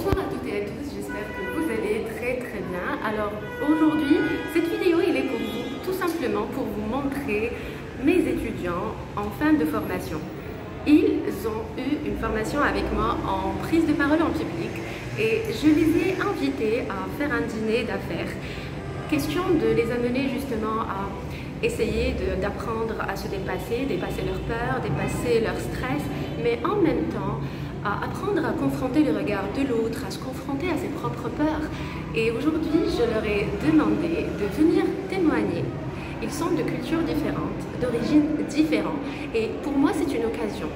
Bonjour à toutes et à tous, j'espère que vous allez très bien. Alors aujourd'hui, cette vidéo elle est pour vous, tout simplement pour vous montrer mes étudiants en fin de formation. Ils ont eu une formation avec moi en prise de parole en public et je les ai invités à faire un dîner d'affaires. Question de les amener justement à essayer d'apprendre à se dépasser leur peur, dépasser leur stress, mais en même temps à apprendre à confronter le regard de l'autre, à se confronter à ses propres peurs. Et aujourd'hui, je leur ai demandé de venir témoigner. Ils sont de cultures différentes, d'origines différentes. Et pour moi, c'est une occasion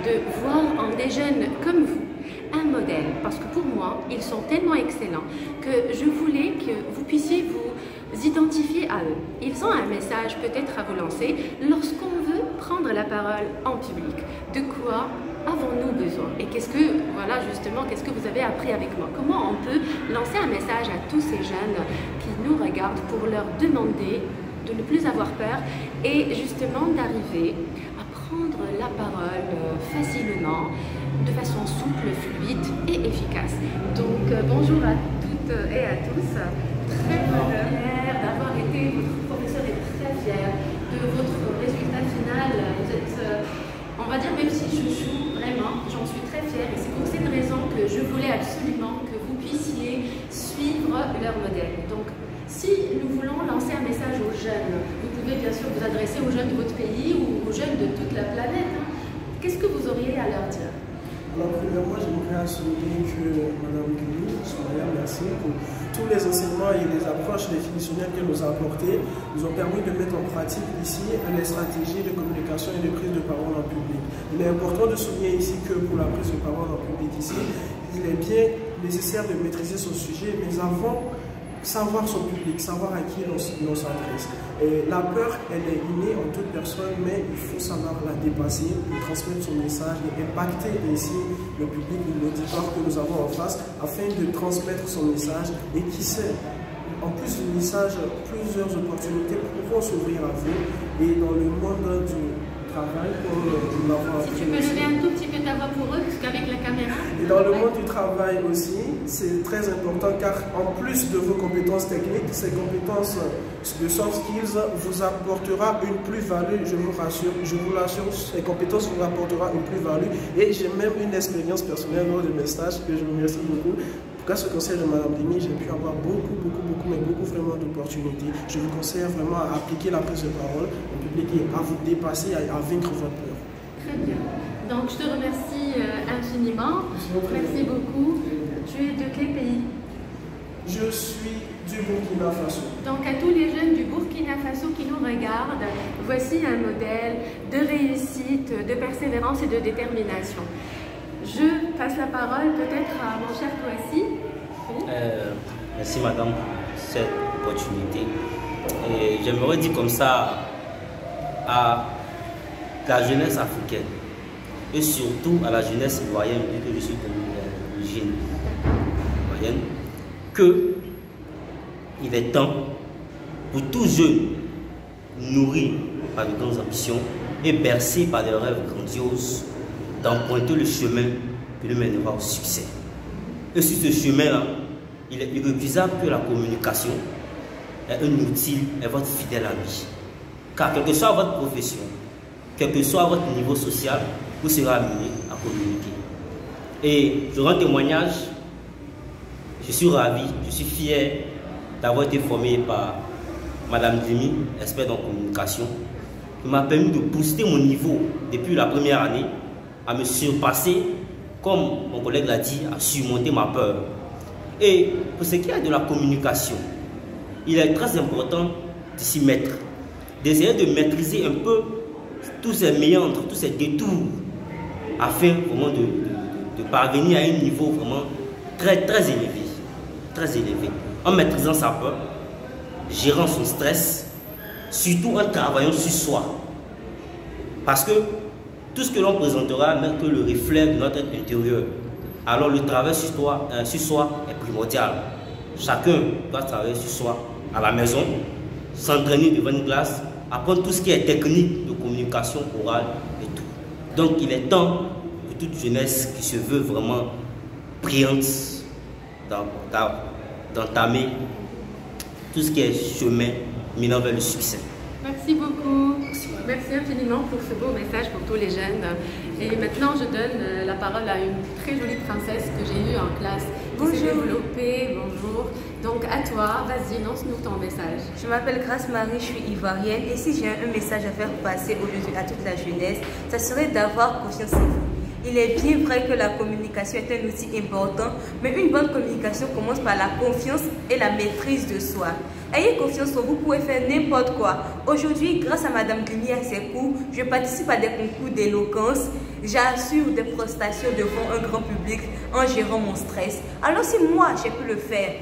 de voir en des jeunes comme vous un modèle. Parce que pour moi, ils sont tellement excellents que je voulais que vous puissiez vous identifier à eux. Ils ont un message peut-être à vous lancer lorsqu'on veut prendre la parole en public. De quoi avons-nous besoin? Et qu'est-ce que vous avez appris avec moi? Comment on peut lancer un message à tous ces jeunes qui nous regardent pour leur demander de ne plus avoir peur et justement d'arriver à prendre la parole facilement, de façon souple, fluide et efficace. Donc bonjour à toutes et à tous. Très fière d'avoir été, votre professeur est très fier de votre résultat final. Vous êtes, on va dire, même si je joue, vraiment, j'en suis très fière et c'est pour cette raison que je voulais absolument que vous puissiez suivre leur modèle. Donc, si nous voulons lancer un message aux jeunes, vous pouvez bien sûr vous adresser aux jeunes de votre pays ou aux jeunes de toute la planète. Qu'est-ce que vous auriez à leur dire? Alors, premièrement, j'aimerais souligner que Mme Guigny, Soraya, merci pour tous les enseignements et les approches définitionnelles qu'elle nous a apportées, nous ont permis de mettre en pratique ici les stratégies de communication et de prise de parole en public. Il est important de souligner ici que pour la prise de parole en public ici, il est bien nécessaire de maîtriser son sujet, mais avant, savoir son public, savoir à qui l'on s'adresse. La peur, elle est innée en toute personne, mais il faut savoir la dépasser pour transmettre son message et impacter ainsi le public, l'auditoire que nous avons en face, afin de transmettre son message. Et qui sait, en plus du message, plusieurs opportunités pourront s'ouvrir à vous. Et dans le monde du travail, comme nous l'avons appris. Si tu peux lever un tout petit peu ta voix pour eux, parce qu'avec la caméra. Et dans le monde du travail aussi, c'est très important car en plus de vos compétences techniques, ces compétences de soft skills vous apportera une plus-value, je vous l'assure, ces compétences vous apportera une plus-value. Et j'ai même une expérience personnelle lors de mes stages que je vous remercie beaucoup. Grâce au conseil de Mme Demi, j'ai pu avoir beaucoup vraiment d'opportunités. Je vous conseille vraiment à appliquer la prise de parole au public et à vous dépasser, à vaincre votre peur. Très bien. Donc je te remercie infiniment. Merci beaucoup. Tu es de quel pays? Je suis du Burkina Faso. Donc à tous les jeunes du Burkina Faso qui nous regardent, voici un modèle de réussite, de persévérance et de détermination. Je passe la parole peut-être à mon cher Kouassi. Oui. Merci madame pour cette opportunité. Et j'aimerais dire comme ça à la jeunesse africaine et surtout à la jeunesse ivoirienne, vu que je suis d'origine ivoirienne, que il est temps pour tout jeune nourri par de grandes ambitions et bercé par des rêves grandioses d'emprunter le chemin qui le mènera au succès. Et sur ce chemin-là, il est irrécusable que la communication est un outil et votre fidèle ami. Car quelle que soit votre profession, quel que soit votre niveau social, vous serez amené à communiquer. Et je rends témoignage, je suis ravi, je suis fier d'avoir été formé par Mme Demi, experte en communication, qui m'a permis de booster mon niveau depuis la première année, à me surpasser, comme mon collègue l'a dit, à surmonter ma peur. Et pour ce qui est de la communication, il est très important de s'y mettre, d'essayer de maîtriser un peu tous ces méandres, tous ces détours, afin vraiment de parvenir à un niveau vraiment très élevé, en maîtrisant sa peur, gérant son stress, surtout en travaillant sur soi. Parce que tout ce que l'on présentera n'est que le reflet de notre être intérieur. Alors le travail sur soi est primordial. Chacun doit travailler sur soi à la maison, s'entraîner devant une classe, apprendre tout ce qui est technique de communication orale et tout. Donc il est temps pour toute jeunesse qui se veut vraiment brillante d'entamer tout ce qui est chemin menant vers le succès. Merci beaucoup. Merci infiniment pour ce beau message pour tous les jeunes. Et maintenant, je donne la parole à une très jolie princesse que j'ai eue en classe. Bonjour. Développée. Bonjour. Donc, à toi, vas-y, lance-nous ton message. Je m'appelle Grace Marie, je suis ivoirienne. Et si j'ai un message à faire passer à toute la jeunesse, ça serait d'avoir confiance en vous. Il est bien vrai que la communication est un outil important, mais une bonne communication commence par la confiance et la maîtrise de soi. Ayez confiance en vous, vous pouvez faire n'importe quoi. Aujourd'hui, grâce à Madame Glimi et à ses cours, je participe à des concours d'éloquence. J'assure des prestations devant un grand public en gérant mon stress. Alors si moi, j'ai pu le faire,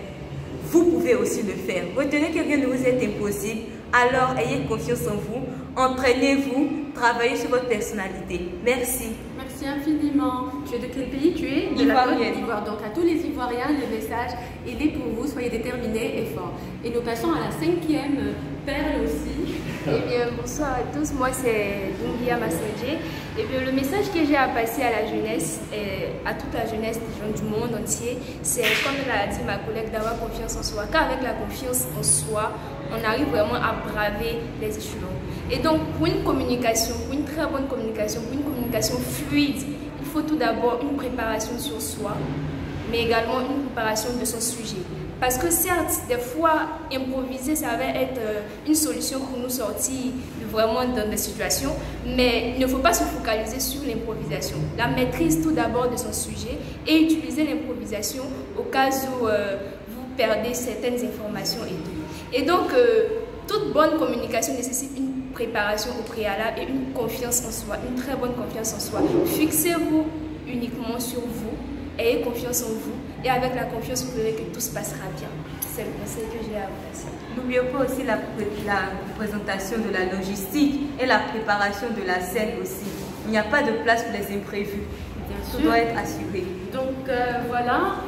vous pouvez aussi le faire. Retenez que rien ne vous est impossible. Alors ayez confiance en vous, entraînez-vous, travaillez sur votre personnalité. Merci. Merci infiniment. Tu es de quel pays? Tu es de la Côte d'Ivoire. Donc à tous les Ivoiriens, le message, il est pour vous. Soyez déterminés et forts. Et nous passons à la 5e perle aussi. Eh bien, bonsoir à tous. Moi, c'est Dungia Massadje. Et bien, le message que j'ai à passer à la jeunesse, et à toute la jeunesse des gens du monde entier, c'est, comme l'a dit ma collègue, d'avoir confiance en soi. Car avec la confiance en soi, on arrive vraiment à braver les échelons. Et donc, pour une communication, pour une très bonne communication, pour une communication fluide, il faut tout d'abord une préparation sur soi, mais également une préparation de son sujet. Parce que certes, des fois, improviser, ça va être une solution pour nous sortir vraiment dans des situations, mais il ne faut pas se focaliser sur l'improvisation. La maîtrise tout d'abord de son sujet et utiliser l'improvisation au cas où vous perdez certaines informations et tout. Et donc, toute bonne communication nécessite une préparation au préalable et une confiance en soi, une très bonne confiance en soi. Fixez-vous uniquement sur vous, ayez confiance en vous et avec la confiance, vous verrez que tout se passera bien. C'est le conseil que j'ai à vous passer. N'oubliez pas aussi la présentation de la logistique et la préparation de la scène aussi. Il n'y a pas de place pour les imprévus. Tout doit être assuré. Donc voilà,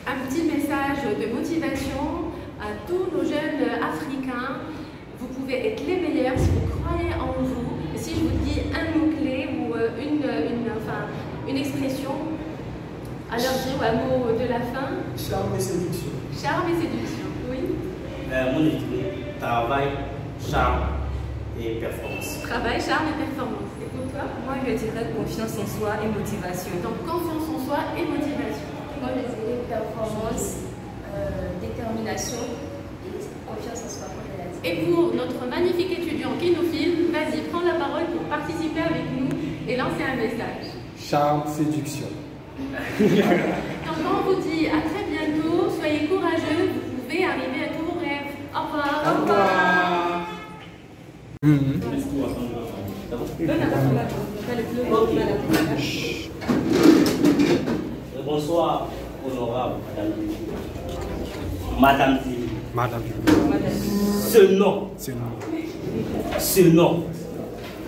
un petit message de motivation à tous nos jeunes africains. Vous pouvez être les meilleurs si vous croyez en vous. Et si je vous dis un mot-clé ou une expression, alors dire un mot de la fin. Charme et séduction. Charme et séduction, oui. Moi, je dirais travail, charme et performance. Travail, charme et performance. Et pour toi? Moi, je dirais confiance en soi et motivation. Donc, confiance en soi et motivation. Moi, je dirais performance, détermination et confiance en soi. Et pour notre magnifique étudiant qui nous filme, vas-y, prends la parole pour participer avec nous et lancer un message. Charme, séduction. Donc on vous dit à très bientôt, soyez courageux, vous pouvez arriver à tous vos rêves. Au revoir. Au revoir. Bonsoir, honorable Madame Zili. Madame. Ce nom,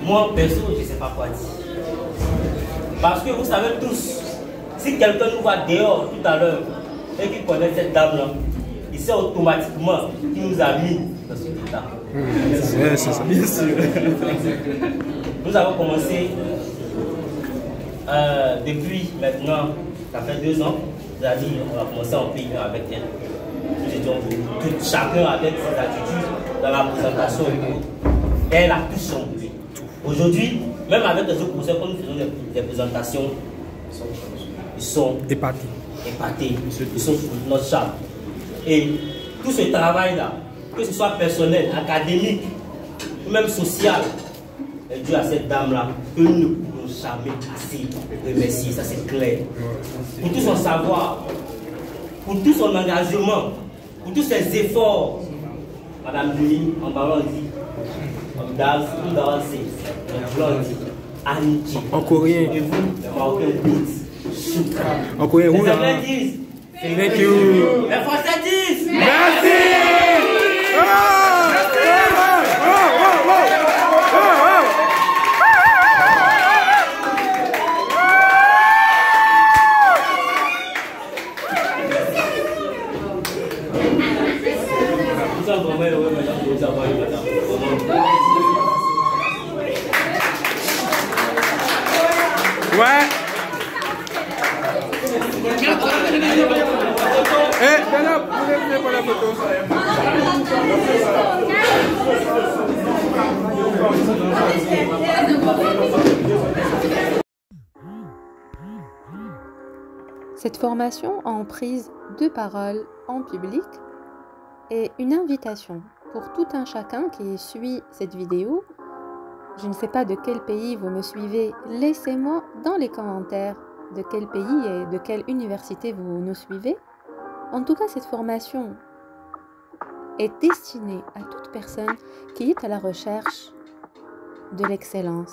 moi perso, je ne sais pas quoi dire. Parce que vous savez tous, si quelqu'un nous voit dehors tout à l'heure et qui connaît cette dame-là, il sait automatiquement qu'il nous a mis dans ce état. C'est ça, bien sûr. Nous avons commencé depuis maintenant, ça fait 2 ans, c'est-à-dire on a commencé en pays avec elle. Chacun avec ses attitudes dans la présentation et elle a tout changé. Aujourd'hui, même avec les autres professeurs, quand nous faisons des présentations, ils sont épatés, ils sont sous notre charme. Et tout ce travail-là, que ce soit personnel, académique, ou même social, est dû à cette dame-là que nous ne pouvons jamais assez remercier, ça c'est clair. Pour tout son savoir, pour tout son engagement, pour tous ces efforts, Madame Glimi, en parlant dit, en coréen. Et vous, les Marocains disent, en coréen, les Anglais disent, thank you. Les Français disent, merci. Ouais. Dana, vous pouvez venir pour la photo. Cette formation en prise de parole en public est une invitation pour tout un chacun qui suit cette vidéo. Je ne sais pas de quel pays vous me suivez, laissez-moi dans les commentaires de quel pays et de quelle université vous nous suivez. En tout cas, cette formation est destinée à toute personne qui est à la recherche de l'excellence.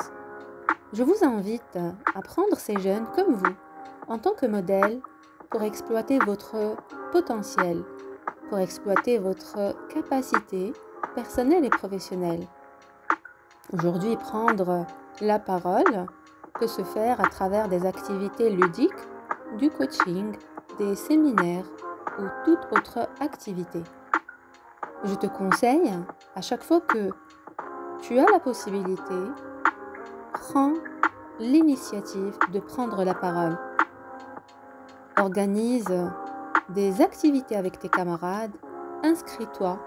Je vous invite à prendre ces jeunes comme vous en tant que modèle pour exploiter votre potentiel, pour exploiter votre capacité personnelle et professionnelle. Aujourd'hui, prendre la parole peut se faire à travers des activités ludiques, du coaching, des séminaires ou toute autre activité. Je te conseille, à chaque fois que tu as la possibilité, prends l'initiative de prendre la parole. Organise des activités avec tes camarades, inscris-toi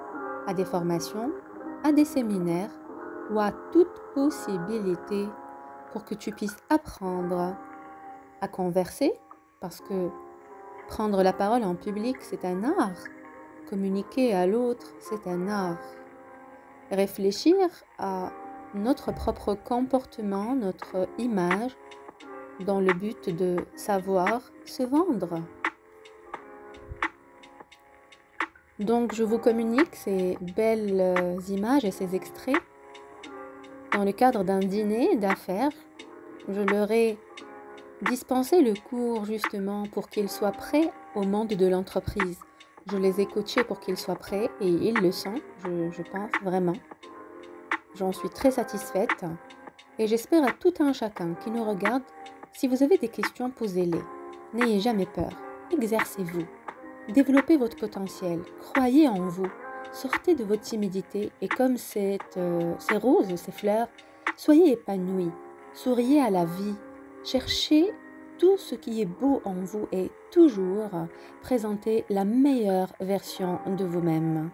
à des formations, à des séminaires ou à toute possibilité pour que tu puisses apprendre à converser, parce que prendre la parole en public, c'est un art. Communiquer à l'autre, c'est un art. Réfléchir à notre propre comportement, notre image, dans le but de savoir se vendre. Donc, je vous communique ces belles images et ces extraits dans le cadre d'un dîner d'affaires. Je leur ai dispensé le cours justement pour qu'ils soient prêts au monde de l'entreprise. Je les ai coachés pour qu'ils soient prêts et ils le sont, je pense vraiment. J'en suis très satisfaite et j'espère à tout un chacun qui nous regarde, si vous avez des questions, posez-les. N'ayez jamais peur, exercez-vous, développez votre potentiel, croyez en vous, sortez de votre timidité et comme ces roses, ces fleurs, soyez épanouis, souriez à la vie, cherchez tout ce qui est beau en vous et toujours présentez la meilleure version de vous-même.